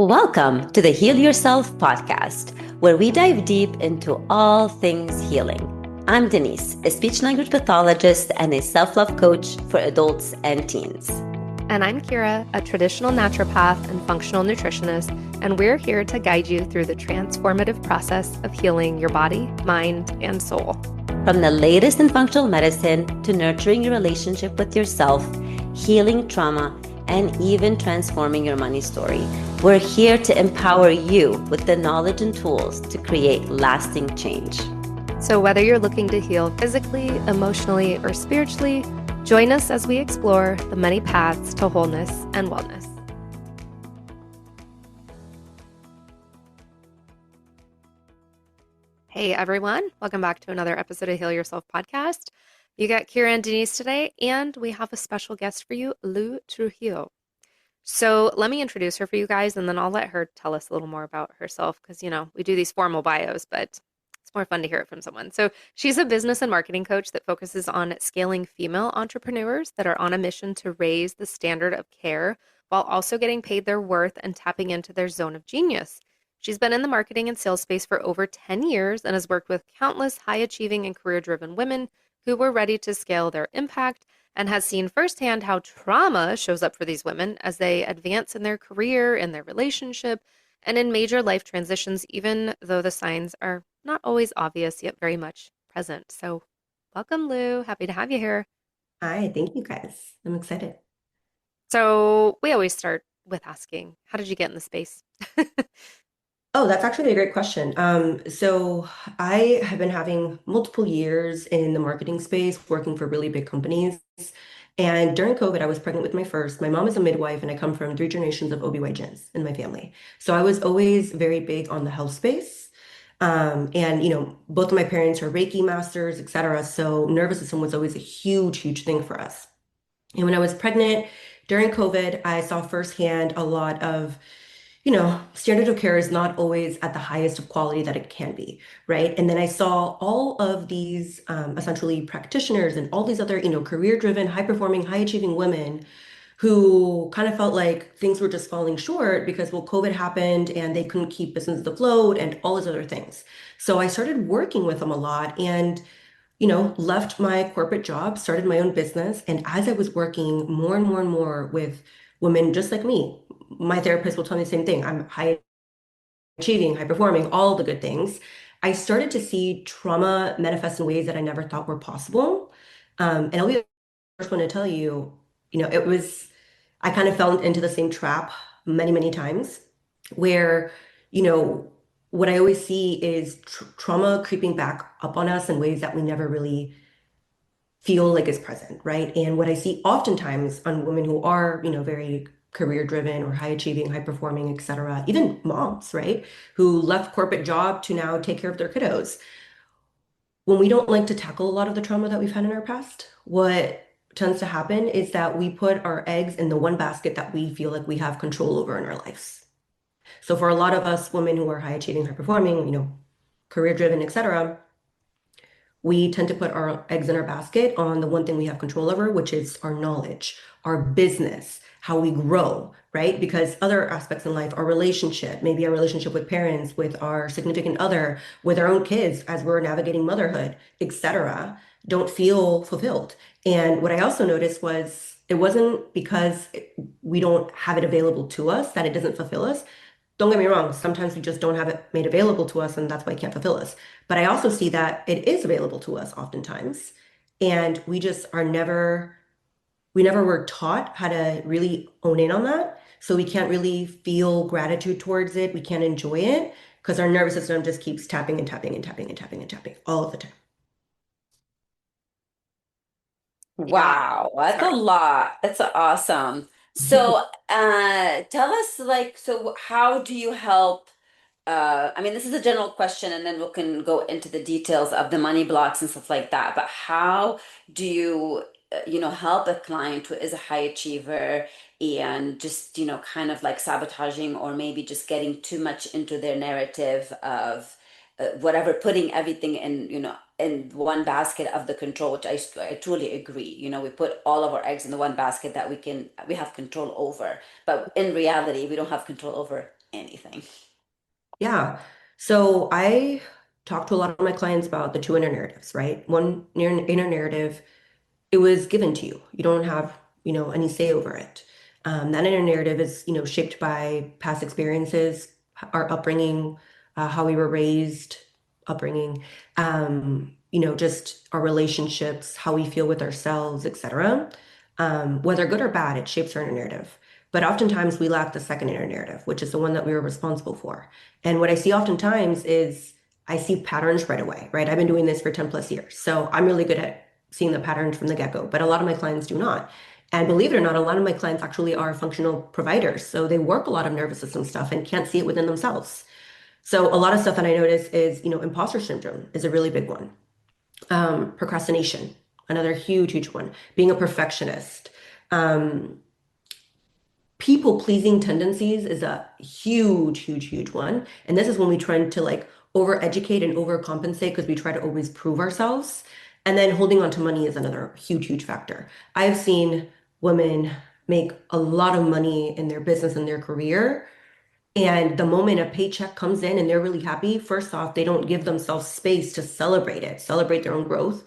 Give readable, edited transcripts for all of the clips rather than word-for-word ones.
Welcome to the Heal Yourself podcast, where we dive deep into all things healing. I'm Denise, a speech language pathologist and a self love coach for adults and teens. And I'm Kira, a traditional naturopath and functional nutritionist, and we're here to guide you through the transformative process of healing your body, mind, and soul. From the latest in functional medicine to nurturing your relationship with yourself, healing trauma, and even transforming your money story, we're here to empower you with the knowledge and tools to create lasting change. So whether you're looking to heal physically, emotionally, or spiritually, join us as we explore the many paths to wholeness and wellness. Hey everyone, welcome back to another episode of Heal Yourself podcast. You got Kira and Denise today, and we have a special guest for you, Lu Trujillo. So let me introduce her for you guys, and then I'll let her tell us a little more about herself because, we do these formal bios, but it's more fun to hear it from someone. So she's a business and marketing coach that focuses on scaling female entrepreneurs that are on a mission to raise the standard of care while also getting paid their worth and tapping into their zone of genius. She's been in the marketing and sales space for over 10 years and has worked with countless high-achieving and career-driven women who were ready to scale their impact, and has seen firsthand how trauma shows up for these women as they advance in their career, in their relationship, and in major life transitions, even though the signs are not always obvious, yet very much present. So welcome, Lu. Happy to have you here. Hi, thank you guys. I'm excited. So we always start with asking, how did you get in the space? Oh, that's actually a great question. So I have been having multiple years in the marketing space, working for really big companies. And during COVID, I was pregnant with my first. My mom is a midwife, and I come from three generations of OB/GYNs in my family. So I was always very big on the health space. And both of my parents are Reiki masters, etc. So nervous system was always a huge, huge thing for us. And when I was pregnant during COVID, I saw firsthand a lot of standard of care is not always at the highest of quality that it can be, right? And then I saw all of these essentially practitioners and all these other, career-driven, high-performing, high-achieving women who kind of felt like things were just falling short because, well, COVID happened and they couldn't keep business afloat and all these other things. So I started working with them a lot and left my corporate job, started my own business. And as I was working more and more and more with women just like me, my therapist will tell me the same thing. I'm high achieving, high performing, all the good things. I started to see trauma manifest in ways that I never thought were possible. And I'll be the first one to tell you, I kind of fell into the same trap many, many times where, what I always see is trauma creeping back up on us in ways that we never really feel like is present, right? And what I see oftentimes on women who are, very career driven or high achieving, high performing, et cetera, even moms, right? Who left corporate job to now take care of their kiddos. When we don't like to tackle a lot of the trauma that we've had in our past, what tends to happen is that we put our eggs in the one basket that we feel like we have control over in our lives. So for a lot of us women who are high achieving, high performing, career driven, et cetera, we tend to put our eggs in our basket on the one thing we have control over, which is our knowledge, our business, how we grow, right? Because other aspects in life, our relationship, maybe our relationship with parents, with our significant other, with our own kids as we're navigating motherhood, etc., don't feel fulfilled. And what I also noticed was it wasn't because we don't have it available to us that it doesn't fulfill us. Don't get me wrong, sometimes we just don't have it made available to us, and that's why it can't fulfill us. But I also see that it is available to us oftentimes, and we never were taught how to really own in on that. So we can't really feel gratitude towards it. We can't enjoy it because our nervous system just keeps tapping and tapping and tapping and tapping and tapping all of the time. Wow, that's a lot. That's awesome. So, tell us, so how do you help? I mean, this is a general question, and then we can go into the details of the money blocks and stuff like that. But how do you, help a client who is a high achiever and just, kind of like sabotaging or maybe just getting too much into their narrative of whatever, putting everything in, in one basket of the control, which I truly agree. We put all of our eggs in the one basket that we have control over. But in reality, we don't have control over anything. Yeah. So I talk to a lot of my clients about the two inner narratives, right? One inner narrative, it was given to you. You don't have, any say over it. That inner narrative is, shaped by past experiences, our upbringing, how we were raised, upbringing, just our relationships, how we feel with ourselves, etc. Whether good or bad, it shapes our inner narrative. But oftentimes we lack the second inner narrative, which is the one that we were responsible for. And what I see oftentimes is I see patterns right away, right? I've been doing this for 10 plus years. So I'm really good at seeing the patterns from the get-go, but a lot of my clients do not. And believe it or not, a lot of my clients actually are functional providers. So they work a lot of nervous system stuff and can't see it within themselves. So a lot of stuff that I notice is, imposter syndrome is a really big one. Procrastination, another huge, huge one. Being a perfectionist. Um, People-pleasing tendencies is a huge, huge, huge one. And this is when we try to like over-educate and overcompensate because we try to always prove ourselves. And then holding on to money is another huge, huge factor. I've seen women make a lot of money in their business and their career, and the moment a paycheck comes in and they're really happy, first off, they don't give themselves space to celebrate it, celebrate their own growth.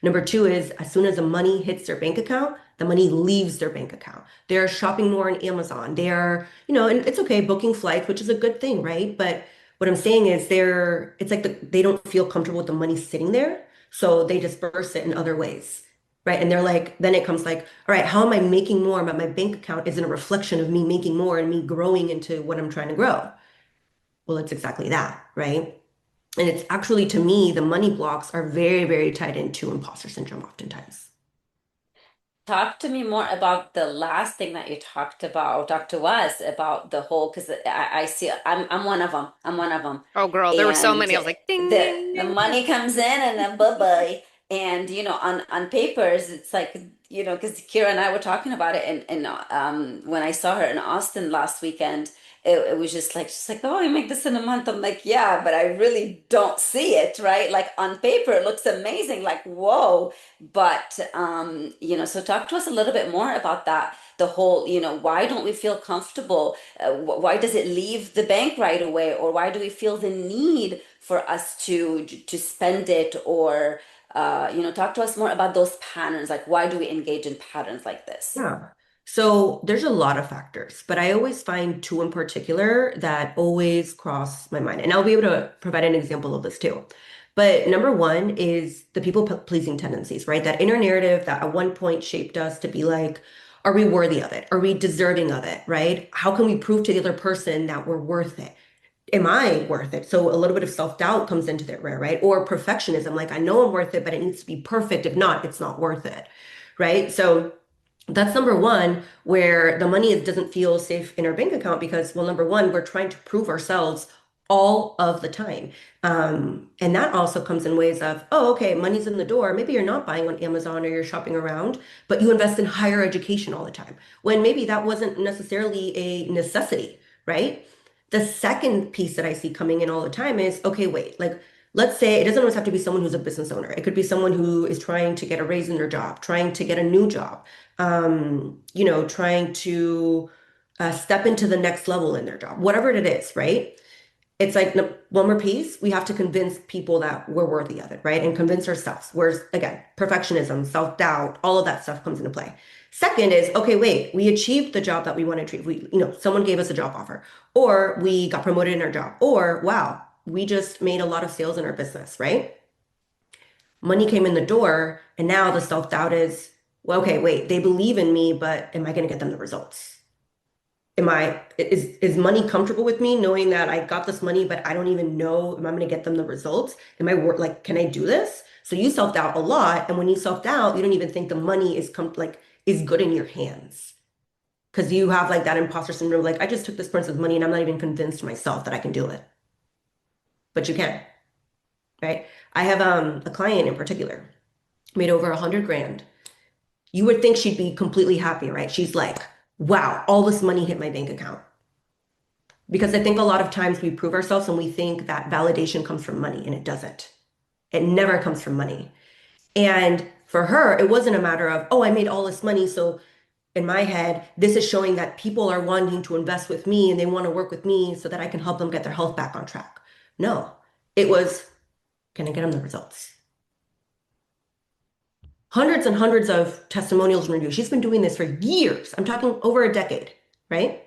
Number two is as soon as the money hits their bank account, the money leaves their bank account. They're shopping more on Amazon. They're, and it's okay, booking flights, which is a good thing, right? But what I'm saying is it's like they don't feel comfortable with the money sitting there. So they disperse it in other ways. Right. And they're like, then it comes like, all right, how am I making more? But my bank account isn't a reflection of me making more and me growing into what I'm trying to grow. Well, it's exactly that, right? And it's actually, to me, the money blocks are very, very tied into imposter syndrome oftentimes. Talk to me more about the last thing that you talked to us about the whole, because I see I'm one of them. I'm one of them. Oh, girl, there were so And many. I was like, ding, ding, the ding. money comes in and then bye-bye. And on papers, it's like, because Kira and I were talking about it, and when I saw her in Austin last weekend, it was just like, oh, you make this in a month. I'm like, yeah, but I really don't see it, right? Like on paper, it looks amazing, like, whoa. But so talk to us a little bit more about that. The whole, why don't we feel comfortable? Why does it leave the bank right away? Or why do we feel the need for us to spend it? Or talk to us more about those patterns. Like, why do we engage in patterns like this? Yeah. So there's a lot of factors, but I always find two in particular that always cross my mind. And I'll be able to provide an example of this too. But number one is the people-pleasing tendencies, right? That inner narrative that at one point shaped us to be like, are we worthy of it? Are we deserving of it, right? How can we prove to the other person that we're worth it? Am I worth it? So a little bit of self-doubt comes into there, right? Or perfectionism, like I know I'm worth it, but it needs to be perfect. If not, it's not worth it, right? So that's number one, where the money doesn't feel safe in our bank account because, well, number one, we're trying to prove ourselves all of the time. And that also comes in ways of, oh, okay, money's in the door. Maybe you're not buying on Amazon or you're shopping around, but you invest in higher education all the time, when maybe that wasn't necessarily a necessity, right? The second piece that I see coming in all the time is, okay, wait, like, let's say it doesn't always have to be someone who's a business owner. It could be someone who is trying to get a raise in their job, trying to get a new job, trying to step into the next level in their job, whatever it is, right? It's like one more piece, we have to convince people that we're worthy of it, right? And convince ourselves. Whereas, again, perfectionism, self-doubt, all of that stuff comes into play. Second is, okay, wait, we achieved the job that we wanted to achieve. Someone gave us a job offer, or we got promoted in our job, or wow, we just made a lot of sales in our business, right? Money came in the door, and now the self-doubt is, well, okay, wait, they believe in me, but am I going to get them the results? Is money comfortable with me knowing that I got this money, but I don't even know if I'm going to get them the results? Am I like, can I do this? So you self-doubt a lot, and when you self-doubt, you don't even think the money is good in your hands because you have like that imposter syndrome, like I just took this person's money and I'm not even convinced myself that I can do it, but you can, right? I have a client in particular made over 100 grand. You would think she'd be completely happy, right? She's like, wow, all this money hit my bank account. Because I think a lot of times we prove ourselves and we think that validation comes from money, and it doesn't. It never comes from money. And for her, it wasn't a matter of, oh, I made all this money, so in my head, this is showing that people are wanting to invest with me and they want to work with me so that I can help them get their health back on track. No, it was, can I get them the results? Hundreds and hundreds of testimonials and reviews. She's been doing this for years. I'm talking over a decade, right?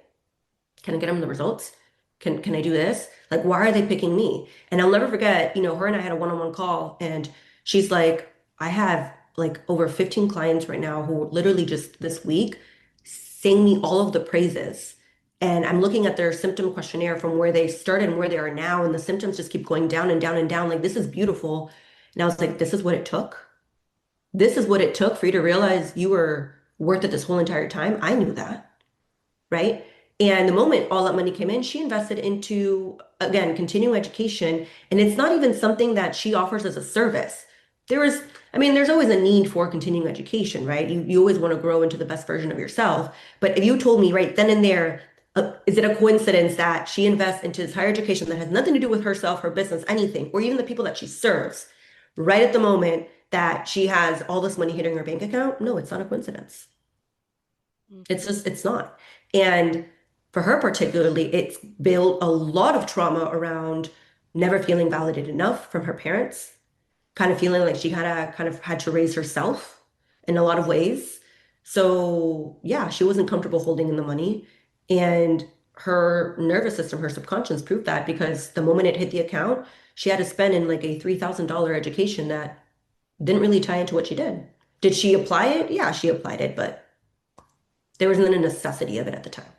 Can I get them the results? Can I do this? Like, why are they picking me? And I'll never forget, her and I had a one-on-one call, and she's like, I have like over 15 clients right now who literally just this week sang me all of the praises. And I'm looking at their symptom questionnaire from where they started and where they are now, and the symptoms just keep going down and down and down. Like, this is beautiful. And I was like, this is what it took. This is what it took for you to realize you were worth it this whole entire time. I knew that, right? And the moment all that money came in, she invested into, again, continuing education. And it's not even something that she offers as a service. There is, I mean, there's always a need for continuing education, right? You always want to grow into the best version of yourself. But if you told me right then and there, is it a coincidence that she invests into this higher education that has nothing to do with herself, her business, anything, or even the people that she serves, right at the moment that she has all this money hitting her bank account? No, it's not a coincidence. It's just, it's not. And for her particularly, it's built a lot of trauma around never feeling validated enough from her parents, kind of feeling like she kind of had to raise herself in a lot of ways. So yeah, she wasn't comfortable holding in the money. And her nervous system, her subconscious proved that because the moment it hit the account, she had to spend in like a $3,000 education that didn't really tie into what she did. Did she apply it? Yeah, she applied it, but there wasn't a necessity of it at the time.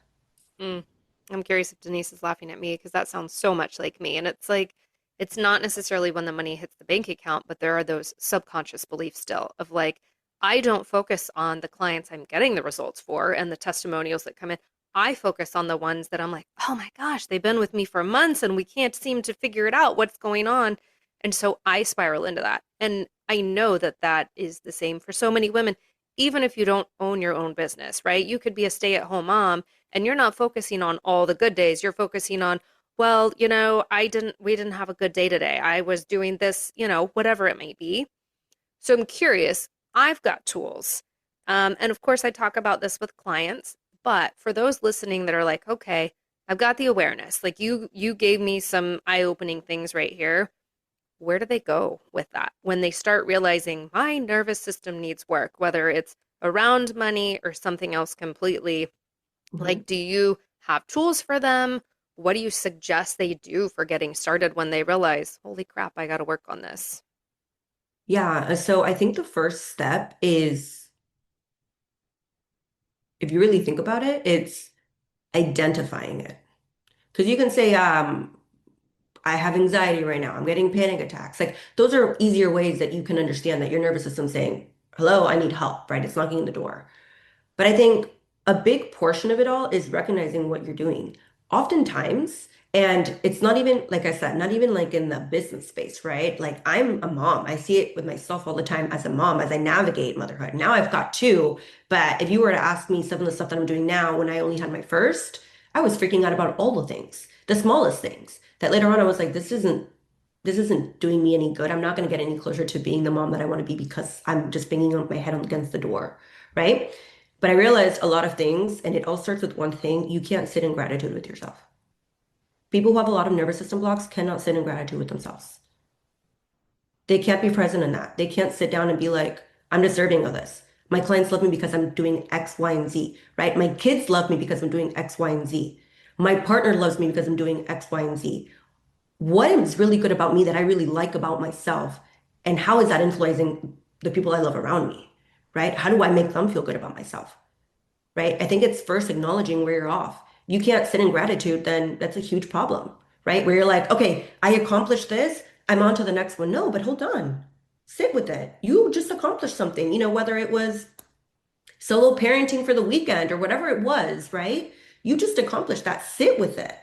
Mm. I'm curious if Denise is laughing at me because that sounds so much like me. And it's like, it's not necessarily when the money hits the bank account, but there are those subconscious beliefs still of like, I don't focus on the clients I'm getting the results for and the testimonials that come in. I focus on the ones that I'm like, oh my gosh, they've been with me for months and we can't seem to figure it out. What's going on? And so I spiral into that. And I know that that is the same for so many women, even if you don't own your own business, right? You could be a stay-at-home mom and you're not focusing on all the good days. You're focusing on, well, we didn't have a good day today. I was doing this, whatever it may be. So I'm curious, I've got tools. And of course I talk about this with clients, but for those listening that are like, okay, I've got the awareness. Like you gave me some eye-opening things right here. Where do they go with that when they start realizing my nervous system needs work, whether it's around money or something else completely? Mhm. Like, do you have tools for them? What do you suggest they do for getting started when they realize, holy crap, I got to work on this? Yeah, so I think the first step is, if you really think about it, it's identifying it. Because you can say, I have anxiety right now. I'm getting panic attacks. Like those are easier ways that you can understand that your nervous system saying, hello, I need help, right? It's knocking on the door. But I think a big portion of it all is recognizing what you're doing. Oftentimes, and it's not even, like I said, not even like in the business space, right? Like I'm a mom. I see it with myself all the time as a mom, as I navigate motherhood. Now I've got two, but if you were to ask me some of the stuff that I'm doing now when I only had my first, I was freaking out about all the things, the smallest things that later on I was like, this isn't doing me any good. I'm not going to get any closer to being the mom that I want to be because I'm just banging my head against the door, right? But I realized a lot of things, and it all starts with one thing. You can't sit in gratitude with yourself. People who have a lot of nervous system blocks cannot sit in gratitude with themselves. They can't be present in that. They can't sit down and be like, I'm deserving of this. My clients love me because I'm doing X, Y, and Z, right? My kids love me because I'm doing X, Y, and Z. My partner loves me because I'm doing X, Y, and Z. What is really good about me that I really like about myself? And how is that influencing the people I love around me, right? How do I make them feel good about myself? Right? I think it's first acknowledging where you're off. You can't sit in gratitude, then that's a huge problem, right? Where you're like, okay, I accomplished this, I'm on to the next one. No, but hold on. Sit with it. You just accomplished something, whether it was solo parenting for the weekend or whatever it was, right? You just accomplished that. Sit with it.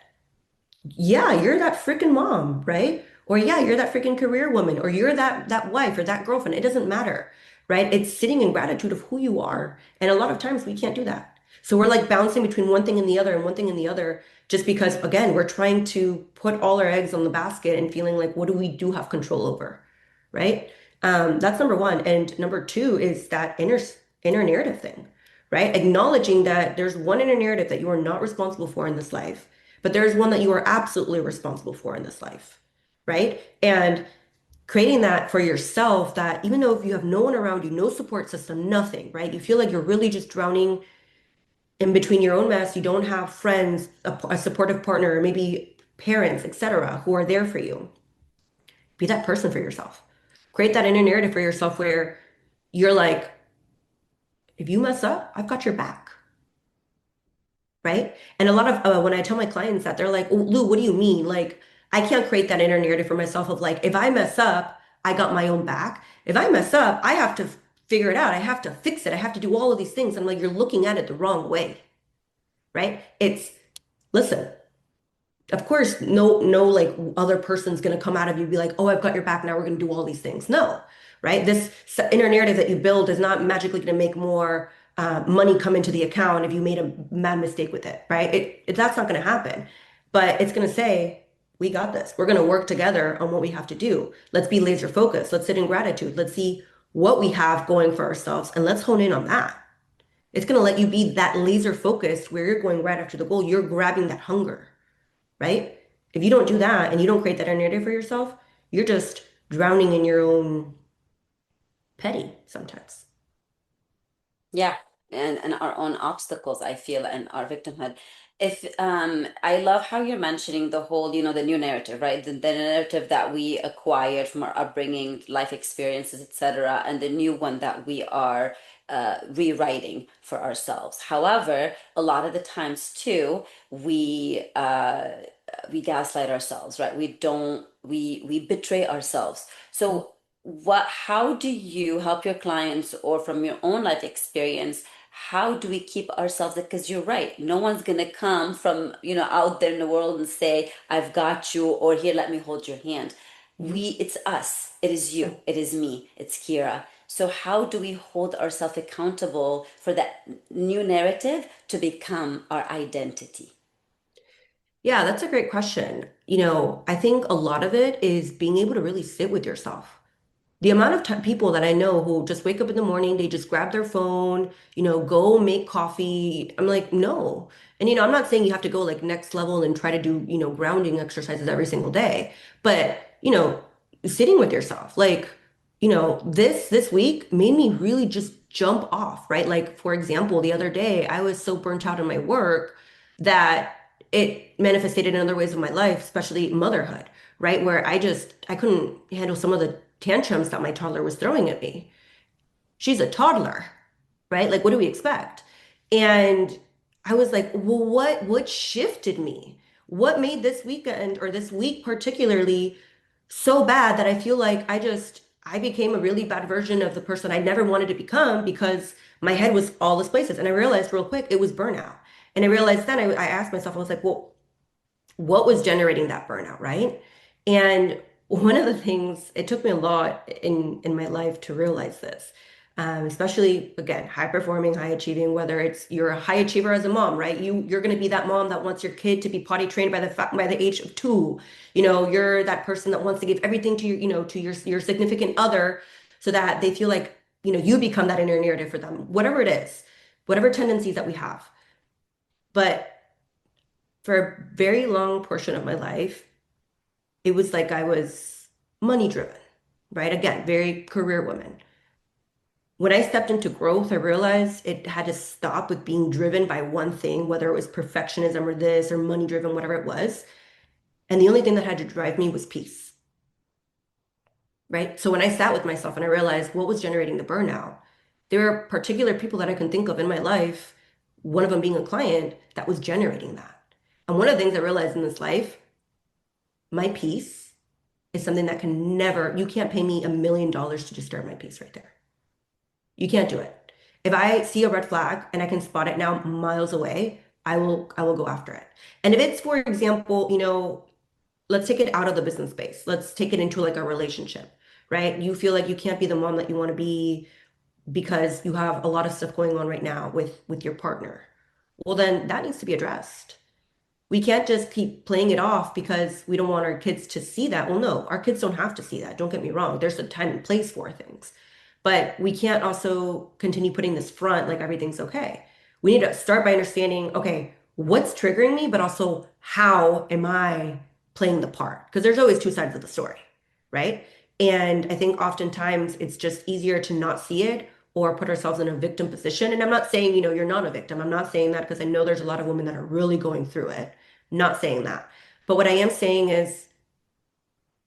Yeah, you're that freaking mom, right? Or yeah, you're that freaking career woman, or you're that wife or that girlfriend. It doesn't matter, right? It's sitting in gratitude of who you are. And a lot of times we can't do that. So we're like bouncing between one thing and the other and one thing and the other, just because again, we're trying to put all our eggs on the basket and feeling like what do we do have control over, right? That's number one. And number two is that inner narrative thing, right? Acknowledging that there's one inner narrative that you are not responsible for in this life, but there's one that you are absolutely responsible for in this life, right? And creating that for yourself, that even though if you have no one around you, no support system, nothing, right? You feel like you're really just drowning in between your own mess. You don't have friends, a supportive partner, or maybe parents, etc., who are there for you. Be that person for yourself. Create that inner narrative for yourself where you're like, if you mess up, I've got your back, right? And a lot of when I tell my clients that, they're like, oh, Lou, what do you mean? Like, I can't create that inner narrative for myself of like, if I mess up, I got my own back. If I mess up, I have to figure it out. I have to fix it. I have to do all of these things. I'm like, you're looking at it the wrong way, right? It's, listen, of course, no, like other person's gonna come out of you and be like, oh, I've got your back. Now we're gonna do all these things. No, right? This inner narrative that you build is not magically gonna make more money come into the account if you made a mad mistake with it, right? That's not gonna happen. But it's gonna say, we got this. We're gonna work together on what we have to do. Let's be laser focused. Let's sit in gratitude. Let's see what we have going for ourselves and let's hone in on that. It's gonna let you be that laser focused where you're going right after the goal. You're grabbing that hunger, right? If you don't do that and you don't create that narrative for yourself, you're just drowning in your own petty sometimes. Yeah, and our own obstacles, I feel, and our victimhood. If I love how you're mentioning the whole, the new narrative, right? The narrative that we acquired from our upbringing, life experiences, etc., and the new one that we are rewriting for ourselves. However, a lot of the times too, we gaslight ourselves, right? We betray ourselves. So how do you help your clients, or from your own life experience, how do we keep ourselves, because you're right, no one's gonna come from out there in the world and say, I've got you, or here, let me hold your hand. Mhm. It's us, it is you, it is me, it's Kira. So how do we hold ourselves accountable for that new narrative to become our identity? Yeah, that's a great question. I think a lot of it is being able to really sit with yourself. The amount of people that I know who just wake up in the morning, they just grab their phone, go make coffee. I'm like, no. And, I'm not saying you have to go like next level and try to do, grounding exercises every single day, but, sitting with yourself, like, this week made me really just jump off, right? Like, for example, the other day, I was so burnt out in my work that it manifested in other ways of my life, especially motherhood, right? Where I couldn't handle some of the tantrums that my toddler was throwing at me. She's a toddler, right? Like, what do we expect? And I was like, well, what shifted me? What made this weekend or this week particularly so bad that I feel like I became a really bad version of the person I never wanted to become because my head was all this places. And I realized real quick it was burnout. And I realized then I asked myself, I was like, well, what was generating that burnout, right? And one of the things, it took me a lot in my life to realize this, especially again, high performing, high achieving, whether it's you're a high achiever as a mom, right? You're going to be that mom that wants your kid to be potty trained by the age of 2. You're that person that wants to give everything to your significant other so that they feel like, you become that inner narrative for them, whatever it is, whatever tendencies that we have. But for a very long portion of my life, it was like I was money driven, right? Again, very career woman. When I stepped into growth, I realized it had to stop with being driven by one thing, whether it was perfectionism or this or money driven, whatever it was. And the only thing that had to drive me was peace, right? So when I sat with myself and I realized what was generating the burnout, there are particular people that I can think of in my life, one of them being a client that was generating that. And one of the things I realized in this life, my peace is something that can never, you can't pay me $1 million to disturb my peace right there. You can't do it. If I see a red flag and I can spot it now miles away, I will go after it. And if it's, for example, let's take it out of the business space. Let's take it into like a relationship, right? You feel like you can't be the mom that you want to be because you have a lot of stuff going on right now with your partner. Well, then that needs to be addressed. We can't just keep playing it off because we don't want our kids to see that. Well, no, our kids don't have to see that. Don't get me wrong. There's a time and place for things. But we can't also continue putting this front like everything's okay. We need to start by understanding, okay, what's triggering me, but also how am I playing the part? Because there's always two sides of the story, right? And I think oftentimes it's just easier to not see it or put ourselves in a victim position. And I'm not saying, you're not a victim. I'm not saying that because I know there's a lot of women that are really going through it. Not saying that. But what I am saying is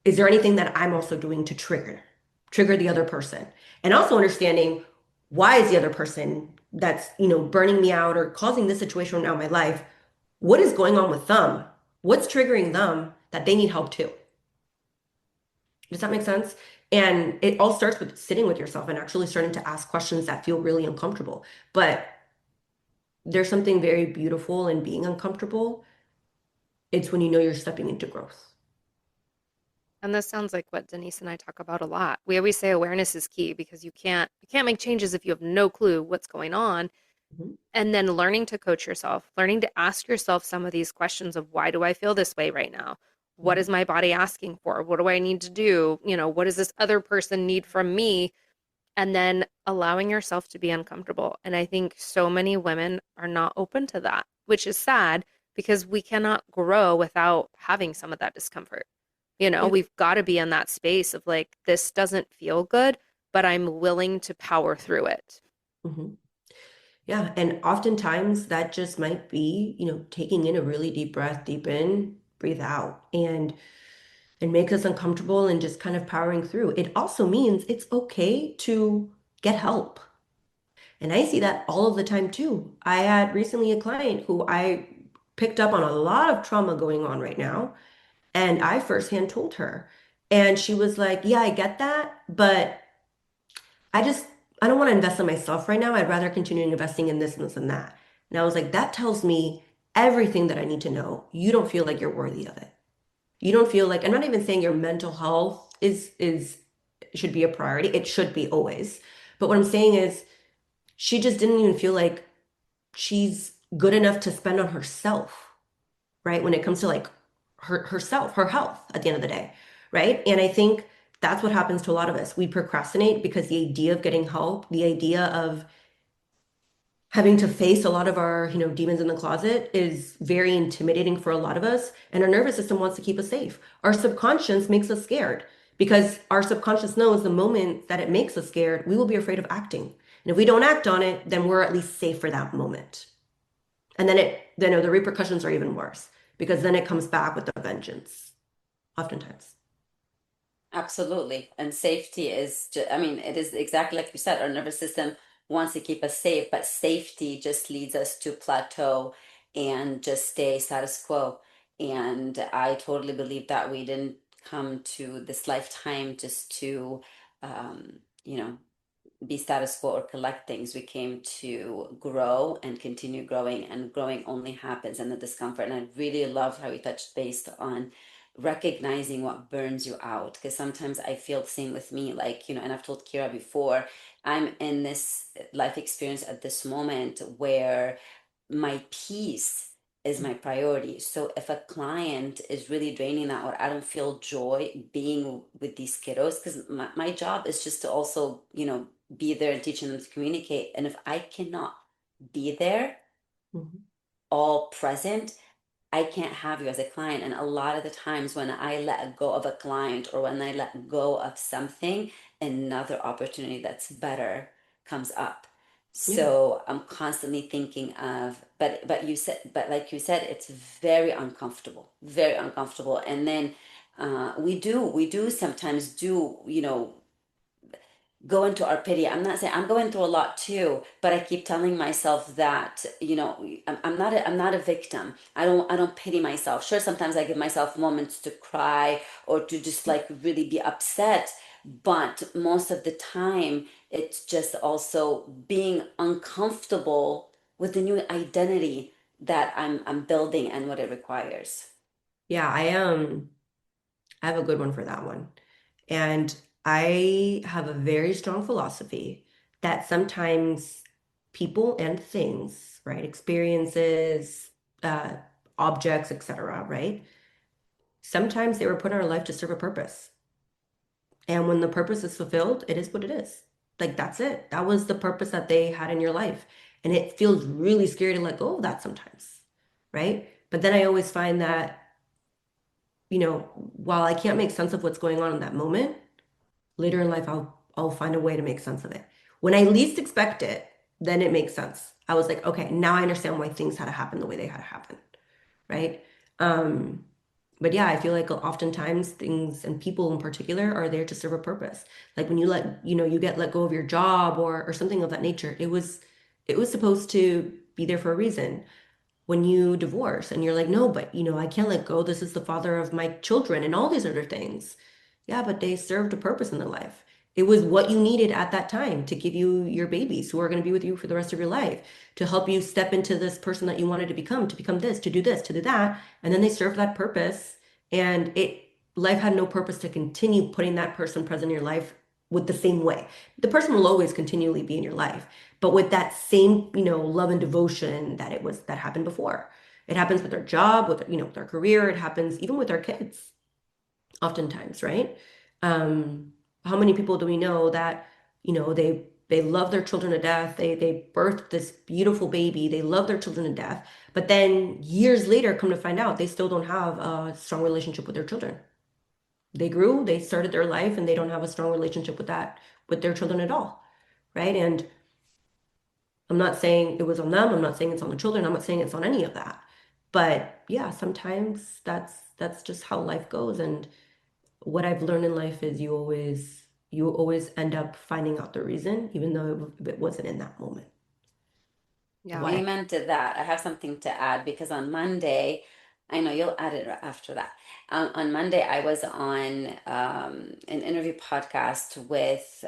there anything that I'm also doing to trigger the other person? And also understanding why is the other person that's, burning me out or causing this situation now in my life, what is going on with them? What's triggering them that they need help too? Does that make sense? And it all starts with sitting with yourself and actually starting to ask questions that feel really uncomfortable. But there's something very beautiful in being uncomfortable. It's when you know you're stepping into growth. And this sounds like what Denise and I talk about a lot. We always say awareness is key because you can't make changes if you have no clue what's going on. Mhm. And then learning to coach yourself, learning to ask yourself some of these questions of why do I feel this way right now? What is Mhm. my body asking for? What do I need to do? What does this other person need from me? And then allowing yourself to be uncomfortable. And I think so many women are not open to that, which is sad because we cannot grow without having some of that discomfort. Yeah. We've got to be in that space of like, this doesn't feel good, but I'm willing to power through it. Mhm. Yeah, and oftentimes that just might be, taking in a really deep breath, deep in, breathe out, and it makes us uncomfortable and just kind of powering through. It also means it's okay to get help. And I see that all of the time too. I had recently a client who I picked up on a lot of trauma going on right now, and I firsthand told her. And she was like, "Yeah, I get that, but I just I don't want to invest in myself right now. I'd rather continue investing in this and this and that." And I was like, that tells me everything that I need to know. You don't feel like you're worthy of it. You don't feel like, I'm not even saying your mental health is should be a priority. It should be always. But what I'm saying is she just didn't even feel like she's good enough to spend on herself, right? When it comes to like herself, her health at the end of the day, right? And I think that's what happens to a lot of us. We procrastinate because the idea of getting help, the idea of having to face a lot of our, demons in the closet is very intimidating for a lot of us. And our nervous system wants to keep us safe. Our subconscious makes us scared because our subconscious knows the moment that it makes us scared, we will be afraid of acting. And if we don't act on it, then we're at least safe for that moment. And then the repercussions are even worse because then it comes back with a vengeance, oftentimes. Absolutely. And safety is just, I mean, it is exactly like you said, our nervous system wants to keep us safe, but safety just leads us to plateau and just stay status quo. And I totally believe that we didn't come to this lifetime just to, um, you know, be status quo or collect things. We came to grow and continue growing, and growing only happens in the discomfort. And I really love how we touched based on recognizing what burns you out. Because sometimes I feel the same with me, like, and I've told Kira before, I'm in this life experience at this moment where my peace is my priority. So if a client is really draining that, or I don't feel joy being with these kiddos, because my job is just to also, be there and teaching them to communicate. And if I cannot be there, Mhm. all present, I can't have you as a client. And a lot of the times when I let go of a client or when I let go of something, another opportunity that's better comes up. Yeah. So I'm constantly thinking of, but like you said, it's very uncomfortable, very uncomfortable. And then we do sometimes do, go into our pity. I'm not saying I'm going through a lot too, but I keep telling myself that, I'm not a victim. I don't pity myself. Sure, sometimes I give myself moments to cry or to just like really be upset, but most of the time it's just also being uncomfortable with the new identity that I'm building and what it requires. Yeah, I have a good one for that one. And I have a very strong philosophy that sometimes people and things, right, experiences, uh, objects, etc., right? Sometimes they were put in our life to serve a purpose. And when the purpose is fulfilled, it is what it is. like that's it. That was the purpose that they had in your life. And it feels really scary to let go of that sometimes, right? But then I always find that, while I can't make sense of what's going on in that moment, later in life I'll find a way to make sense of it. When I least expect it, then it makes sense. I was like, okay, now I understand why things had to happen the way they had to happen, right? Um, but yeah, I feel like oftentimes things and people in particular are there to serve a purpose. Like when you get let go of your job or something of that nature, it was supposed to be there for a reason. When you divorce and you're like, no, but I can't let go. This is the father of my children and all these other things. Yeah, but they served a purpose in their life. It was what you needed at that time to give you your babies who are going to be with you for the rest of your life, to help you step into this person that you wanted to become this, to do this, to do that. And then they served that purpose. And life had no purpose to continue putting that person present in your life with the same way. The person will always continually be in your life, but with that same, love and devotion that happened before. It happens with our job, with our career. It happens even with our kids oftentimes, right? Um, how many people do we know that, they love their children to death. They birthed this beautiful baby. They love their children to death. But then years later, come to find out, they still don't have a strong relationship with their children. They grew, they started their life, and they don't have a strong relationship with their children at all, right? And I'm not saying it was on them. I'm not saying it's on the children. I'm not saying it's on any of that. But yeah, sometimes that's just how life goes. And what I've learned in life is you always end up finding out the reason, even though it wasn't in that moment. Yeah. Why? Amen to that. I have something to add because on Monday, I know you'll add it after that. On Monday, I was on an interview podcast with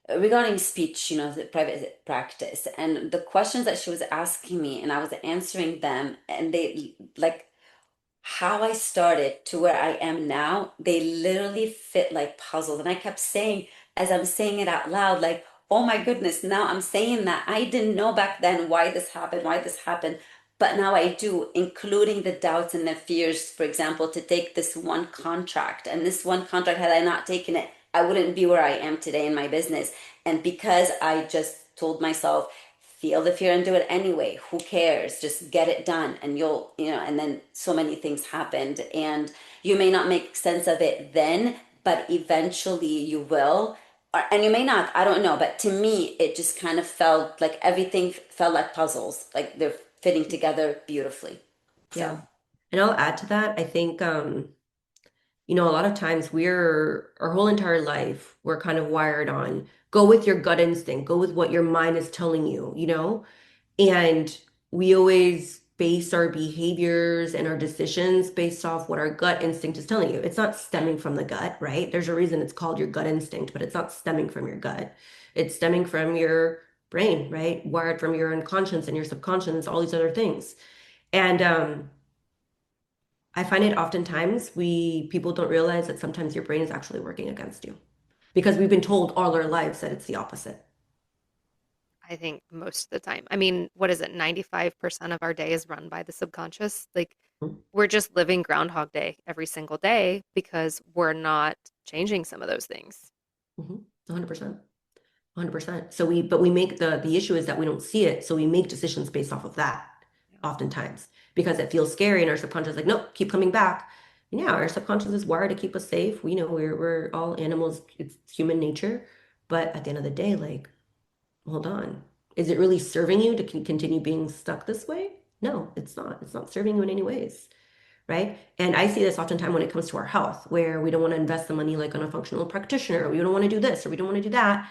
regarding speech, the private practice, and the questions that she was asking me, and I was answering them, and they like how I started to where I am now, they literally fit like puzzles. And I kept saying, as I'm saying it out loud, like, oh my goodness, now I'm saying that. I didn't know back then why this happened, why this happened. But now I do, including the doubts and the fears, for example, to take this one contract. And this one contract, had I not taken it, I wouldn't be where I am today in my business. And because I just told myself, feel the fear and do it anyway. Who cares? Just get it done and and then so many things happened and you may not make sense of it then, but eventually you will. And you may not, I don't know. But to me, it just kind of felt like everything felt like puzzles, like they're fitting together beautifully. So, Yeah. And I'll add to that. I think a lot of times our whole entire life, we're kind of wired on go with your gut instinct, go with what your mind is telling you. And we always base our behaviors and our decisions based off what our gut instinct is telling you. It's not stemming from the gut, right? There's a reason it's called your gut instinct, but it's not stemming from your gut. It's stemming from your brain, right? Wired from your unconscious and your subconscious, all these other things. And I find it oftentimes people don't realize that sometimes your brain is actually working against you because we've been told all our lives that it's the opposite. I think most of the time. I mean, what is it? 95% of our day is run by the subconscious. Like we're just living Groundhog Day every single day because we're not changing some of those things. Mm-hmm. 100%. 100%. But we make the issue is that we don't see it. So we make decisions based off of that Yeah. oftentimes because it feels scary and our subconscious is like, nope, keep coming back. And yeah, our subconscious is wired to keep us safe. We know we're all animals. It's human nature. But at the end of the day, like, hold on. Is it really serving you to continue being stuck this way? No, it's not. It's not serving you in any ways, right? And I see this oftentimes when it comes to our health, where we don't want to invest the money like on a functional practitioner, or we don't want to do this, or we don't want to do that.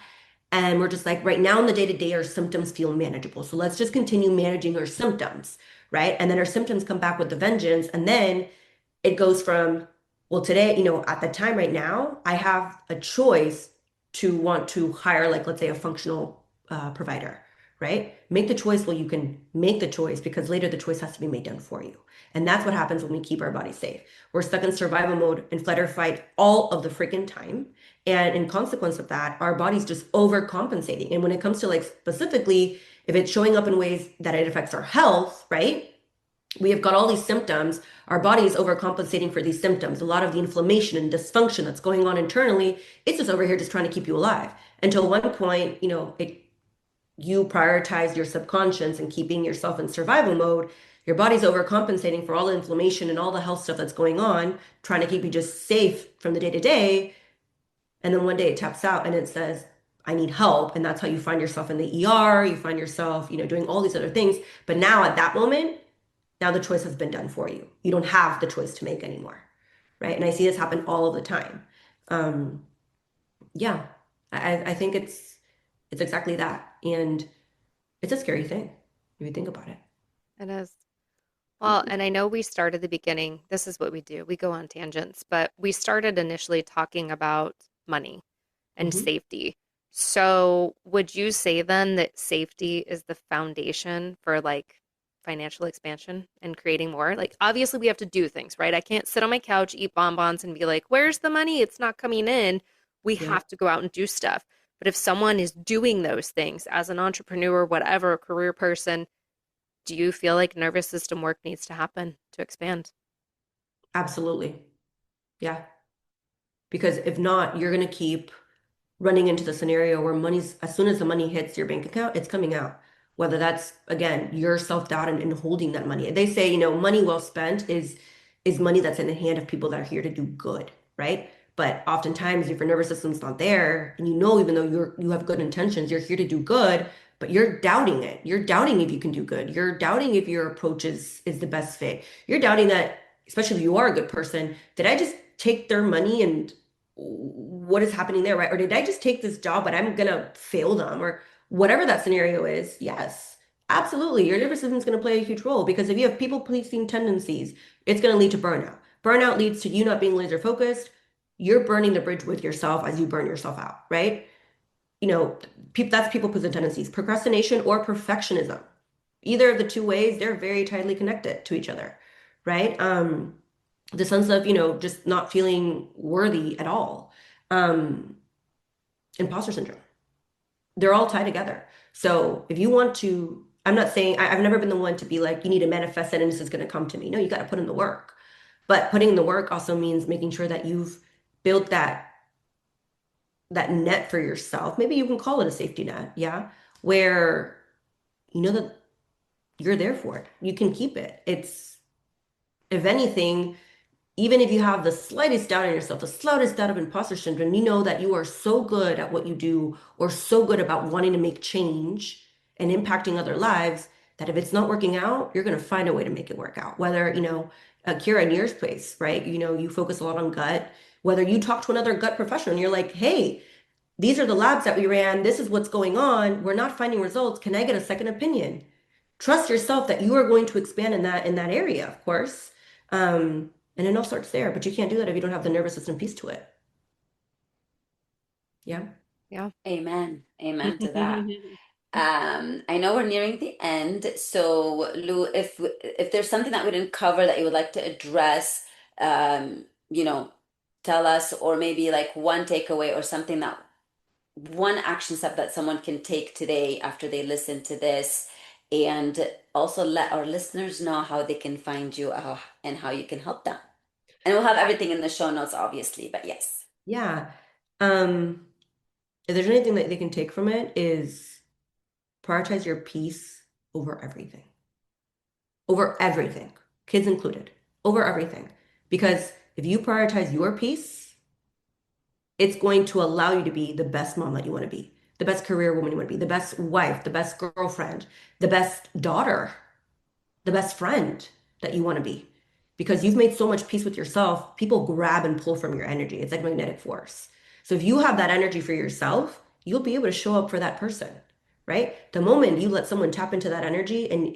And we're just like, right now in the day to day, our symptoms feel manageable. So let's just continue managing our symptoms, right? And then our symptoms come back with the vengeance. And then it goes from, well, today, at the time right now, I have a choice to want to hire, like, let's say, a functional provider, right? Make the choice. Well, you can make the choice because later the choice has to be made done for you. And that's what happens when we keep our bodies safe. We're stuck in survival mode and flight or fight all of the freaking time. And in consequence of that, our body's just overcompensating. And when it comes to like specifically, if it's showing up in ways that it affects our health, right? We have got all these symptoms. Our body is overcompensating for these symptoms. A lot of the inflammation and dysfunction that's going on internally, it's just over here just trying to keep you alive. until one point, you prioritize your subconscious and keeping yourself in survival mode. Your body's overcompensating for all the inflammation and all the health stuff that's going on, trying to keep you just safe from the day to day. And then one day it taps out and it says, I need help. And that's how you find yourself in the ER. You find yourself, doing all these other things. But now at that moment, now the choice has been done for you. You don't have the choice to make anymore. Right. And I see this happen all of the time. Um, yeah, I think it's exactly that. And it's a scary thing if you think about it. It is. Well, and I know we started the beginning. This is what we do. We go on tangents, but we started initially talking about money and Mhm. safety. So, would you say then that safety is the foundation for like financial expansion and creating more? Like, obviously, we have to do things, right? I can't sit on my couch, eat bonbons, and be like, where's the money? It's not coming in. We Yeah, have to go out and do stuff. But if someone is doing those things as an entrepreneur, whatever, career person, do you feel like nervous system work needs to happen to expand? absolutely. Yeah. Because if not, you're going to keep running into the scenario where money's, as soon as the money hits your bank account, it's coming out. Whether that's, again, your self-doubt and holding that money. They say, money well spent is money that's in the hand of people that are here to do good, right? But oftentimes, if your nervous system's not there, and even though you have good intentions, you're here to do good, but you're doubting it. You're doubting if you can do good. You're doubting if your approach is the best fit. You're doubting that, especially if you are a good person, did I just take their money and what is happening there, right? Or did I just take this job, but I'm gonna fail them, or whatever that scenario is? Yes, absolutely. Your nervous system is gonna play a huge role because if you have people-pleasing tendencies, it's gonna lead to burnout. Burnout leads to you not being laser focused. You're burning the bridge with yourself as you burn yourself out, right? That's people-pleasing tendencies, procrastination or perfectionism. Either of the two ways, they're very tightly connected to each other, right? The sense of, just not feeling worthy at all. Um, Imposter syndrome. They're all tied together. So if you want to, I'm not saying I've never been the one to be like, you need to manifest it and this is going to come to me. No, you got to put in the work. But putting in the work also means making sure that you've built that net for yourself. Maybe you can call it a safety net, yeah, where you know that you're there for it. You can keep it. It's, if anything, even if you have the slightest doubt in yourself, the slightest doubt of imposter syndrome, you know that you are so good at what you do or so good about wanting to make change and impacting other lives that if it's not working out, you're going to find a way to make it work out. Whether, Kira, in your place, right? You focus a lot on gut. Whether you talk to another gut professional and you're like, hey, these are the labs that we ran. This is what's going on. We're not finding results. Can I get a second opinion? Trust yourself that you are going to expand in that area, of course. And it all starts there, but you can't do that if you don't have the nervous system piece to it. Yeah. Yeah. Amen. Amen to that. I know we're nearing the end, so Lou, if there's something that we didn't cover that you would like to address, um, you know, tell us, or maybe like one takeaway or something that one action step that someone can take today after they listen to this, and also let our listeners know how they can find you and how you can help them. And we'll have everything in the show notes, obviously, but yes. Yeah. Um, if there's anything that they can take from it is prioritize your peace over everything. Over everything, kids included, over everything. Because if you prioritize your peace, it's going to allow you to be the best mom that you want to be, the best career woman you want to be, the best wife, the best girlfriend, the best daughter, the best friend that you want to be. Because you've made so much peace with yourself, people grab and pull from your energy. It's like magnetic force. So if you have that energy for yourself, you'll be able to show up for that person, right? The moment you let someone tap into that energy and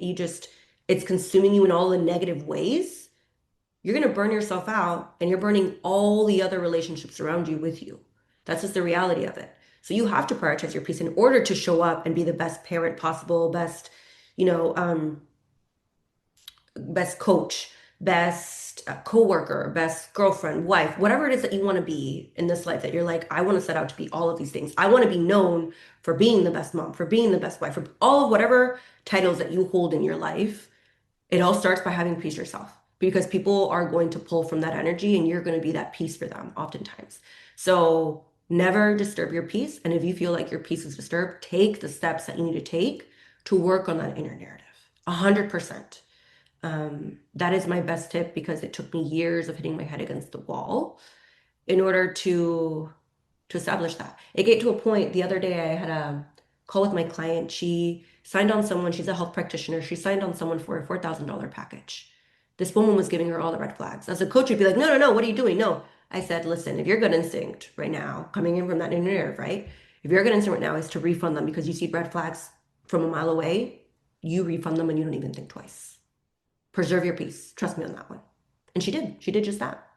it's consuming you in all the negative ways, you're going to burn yourself out and you're burning all the other relationships around you with you. That's just the reality of it. So you have to prioritize your peace in order to show up and be the best parent possible, best, you know, best coach, best coworker, best girlfriend, wife, whatever it is that you want to be in this life that you're like, I want to set out to be all of these things. I want to be known for being the best mom, for being the best wife, for all of whatever titles that you hold in your life. It all starts by having peace yourself because people are going to pull from that energy and you're going to be that peace for them oftentimes. So Never disturb your peace. And if you feel like your peace is disturbed, take the steps that you need to take to work on that inner narrative. 100%. That is my best tip because it took me years of hitting my head against the wall in order to establish that. It get to a point the other day I had a call with my client. She signed on someone, she's a health practitioner. She signed on someone for a $4,000 package. This woman was giving her all the red flags. As a coach, you'd be like, no, no, no, what are you doing? No. I said, listen, if your gut instinct right now, coming in from that inner nerve, right? If your gut instinct right now is to refund them because you see red flags from a mile away, you refund them and you don't even think twice. Preserve your peace. Trust me on that one. And she did. She did just that.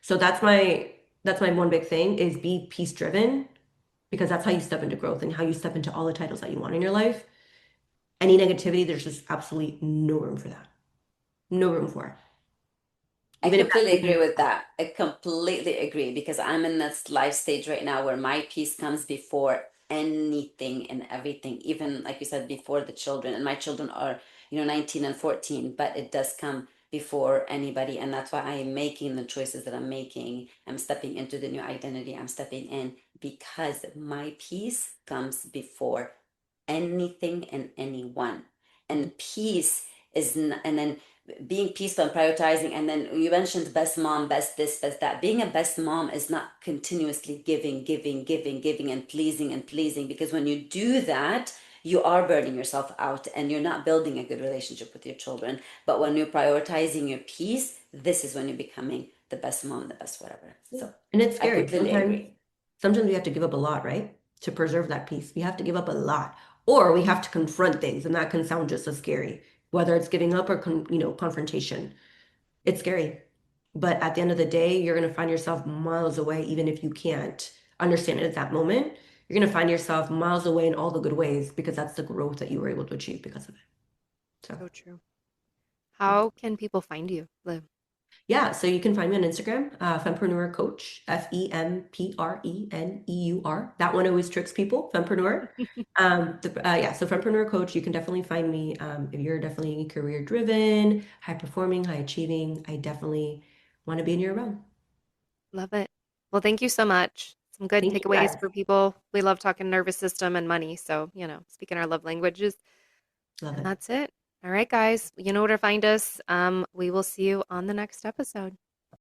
So that's my one big thing is be peace driven because that's how you step into growth and how you step into all the titles that you want in your life. Any negativity, there's just absolutely no room for that. No room for it. I Even if completely that agree with that. I completely agree because I'm in this life stage right now where my peace comes before anything and everything, even like you said, before the children. And my children are, 19 and 14, but it does come before anybody. And that's why I am making the choices that I'm making. I'm stepping into the new identity. I'm stepping in because my peace comes before anything and anyone. And peace and then being peaceful and prioritizing. And then you mentioned best mom, best this, best that. Being a best mom is not continuously giving, giving, giving, giving, and pleasing, because when you do that, you are burning yourself out and you're not building a good relationship with your children. But when you're prioritizing your peace, this is when you're becoming the best mom, the best whatever. yeah. So And it's I scary. completely agree. Sometimes we have to give up a lot, right? To preserve that peace. We have to give up a lot. Or we have to confront things, and that can sound just as scary, whether it's giving up or confrontation. It's scary. But at the end of the day, you're going to find yourself miles away, even if you can't understand it at that moment. You're going to find yourself miles away in all the good ways because that's the growth that you were able to achieve because of it. So, So true. How can people find you, Liv? yeah, so you can find me on Instagram, Fempreneur Coach, Fempreneur. That one always tricks people, Fempreneur. Yeah, so Fempreneur Coach, you can definitely find me if you're definitely career driven, high performing, high achieving. I definitely want to be in your realm. Love it. Well, thank you so much. Some good Thank you takeaways guys. for people. We love talking nervous system and money. So, speaking our love languages. Love And it. that's it. All right, guys. You know where to find us. We will see you on the next episode.